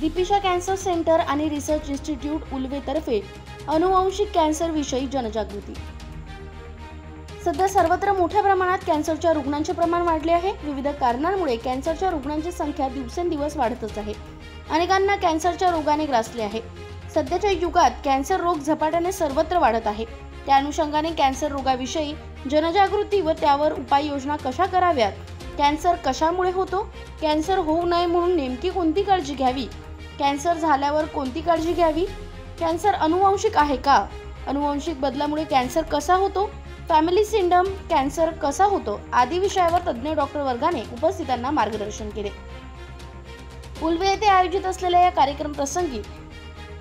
Deepisha cancer centre आणि research institute उल्वेतर्फे अनुवांशिक cancer विषयी जनजागृती। सध्या सर्वत्र मोठ्या प्रमाणात कॅन्सरच्या रुग्णांचे प्रमाण वाढले आहे। विविध कारणांमुळे कॅन्सरच्या रुग्णांची संख्या दिवसेंदिवस वाढतच आहे। अनेकांना कॅन्सरच्या रोगाने ग्रासले आहे। सध्याच्या युगात कॅन्सर रोग झपाट्याने सर्वत्र वाढत आहे। त्या अनुषंगाने कॅन्सर रोगाविषयी जनजागृती व त्यावर उपाययोजना कशा कराव्यात, कॅन्सर कशामुळे होतो, कॅन्सर होऊ नये म्हणून नेमकी कोणती काळजी घ्यावी, कॅन्सर झाल्यावर कोणती काळजी घ्यावी, कॅन्सर अनुवांशिक आहे का, अनुवांशिक बदलामुळे कॅन्सर कसा होतो, फॅमिली सिंड्रोम कॅन्सर कसा होतो आदी विषयावर तज्ञ डॉक्टर वर्गाने उपस्थितांना मार्गदर्शन केले। उल्वे येथे आयोजित असलेल्या या कार्यक्रम प्रसंगी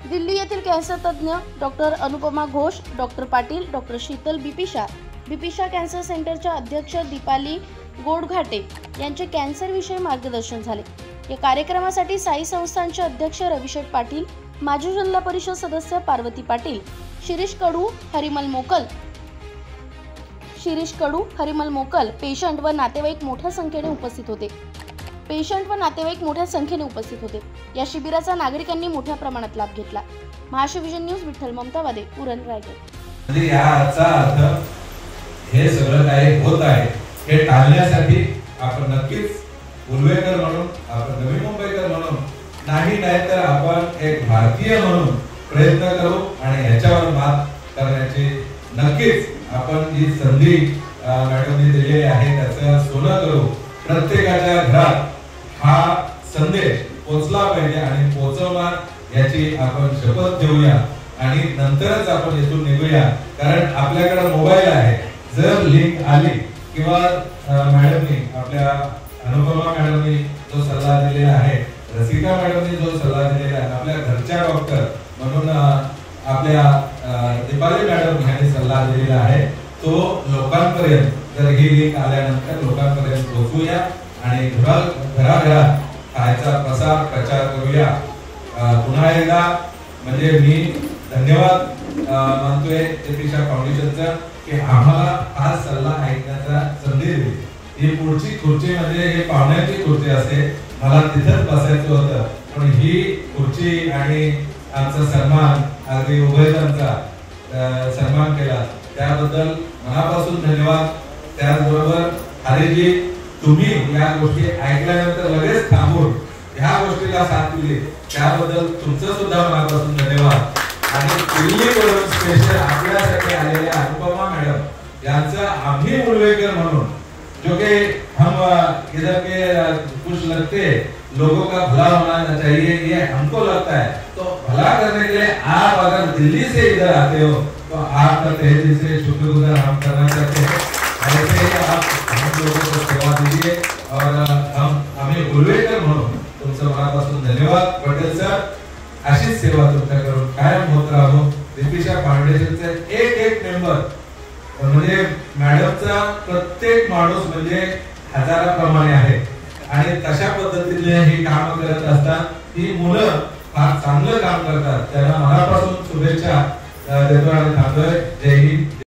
दिल्ली येथील कॅन्सर तज्ञ doctor Anupama Ghosh, doctor Patil, doctor Sheetal बीपीशा कॅन्सर सेंटरच्या अध्यक्ष दीपाली गोडघाटे यांचे कॅन्सर विषयी मार्गदर्शन झाले। या कार्यक्रमासाठी साई संस्थानचे अध्यक्ष रविशेठ पाटील, माजी जिल्हा परिषद सदस्य पार्वती पाटील, शिरीष कडू, हरिमल मोकल, पेशंट व नातेवाईक मोठ्या संख्येने उपस्थित होते। या शिबिराचा नागरिकांनी मोठ्या प्रमाणात लाभ घेतला। महाशिवजन न्यूज, विठ्ठल ममतावादे, उरण, रायगड। म्हणजे याचा अर्थ हे सगळं काही होत आहे हे टाळण्यासाठी आपण नक्कीच उल्वेकर म्हणून, आपण नवी मुंबईकर म्हणून नाही तर आपण एक भारतीय म्हणून प्रयत्न करू आणि याच्यावर मात करण्याची नक्कीच आपण जी संधी मॅडमने दिलेली आहे त्याचं सोनं करू। प्रत्येकाच्या घरात हा संदेश पोहोचला पाहिजे आणि पोहोचवणार याची आपण शपथ घेऊया आणि नंतरच आपण इथून निघूया। कारण आपल्याकडे मोबाईल आहे, जर लिंक आली किंवा मॅडमनी आपल्या अनुपमा मॅडमनी जो सल्ला दिलेला आहे, रसिका मॅडमनी जो सल्ला दिलेला आहे, आपल्या घरच्या डॉक्टर म्हणून आपल्या दीपाली मॅडम यांनी सल्ला दिलेला आहे, तो लोकांपर्यंत जर ही लिंक आल्यानंतर लोकांपर्यंत पोहोचूया आणि घराघरात खायचा प्रचार करूया। पुन्हा एकदा म्हणजे मी धन्यवाद मानतोय दीपिशा फाउंडेशनचा की आम्हाला हा सल्ला ऐकण्याचा संधी दिली। ही पुढची खुर्ची म्हणजे ही पाहुण्यांची खुर्ची असते, मला तिथेच बसायचं होतं, पण ही खुर्ची आणि आमचा सन्मान अगदी उभयतांचा सन्मान केला त्याबद्दल मनापासून धन्यवाद। त्याचबरोबर हरीजी, तुम्ही या गोष्टी ऐकल्यानंतर लगेच थांबून ह्या गोष्टीला साथ दिली त्याबद्दल तुमचं सुद्धा मनापासून धन्यवाद। आणि दिल्लीवरून स्पेशल आपल्यासाठी आलेल्या अनुपमा मॅडम यांचं आम्ही उल्वेकर म्हणून, जो कि हम इधर के कुछ लगते लोगों का भला होना चाहिए ये हमको लगता है, तो भला करने के लिए आप अगर दिल्ली से इधर आते हो तो आपका तहे दिल से शुक्रगुजार हम करना चाहते हैं। ऐसे ही आप हम लोगों को सेवा दीजिए और हमें उल्वेकर म्हणून तुमचं मनापासून धन्यवाद। पटेल सर, अशीच सेवा तुमच्याकडून कायम होत राहो। दीपिशा फाउंडेशनचे एक मेंबर म्हणजे मॅडमचा प्रत्येक माणूस म्हणजे हजाराप्रमाणे आहे आणि तशा पद्धतीने ही काम करत असतात। ही मुलं फार चांगलं काम करतात, त्यांना मनापासून शुभेच्छा देतो आणि थांबतोय। जय हिंद।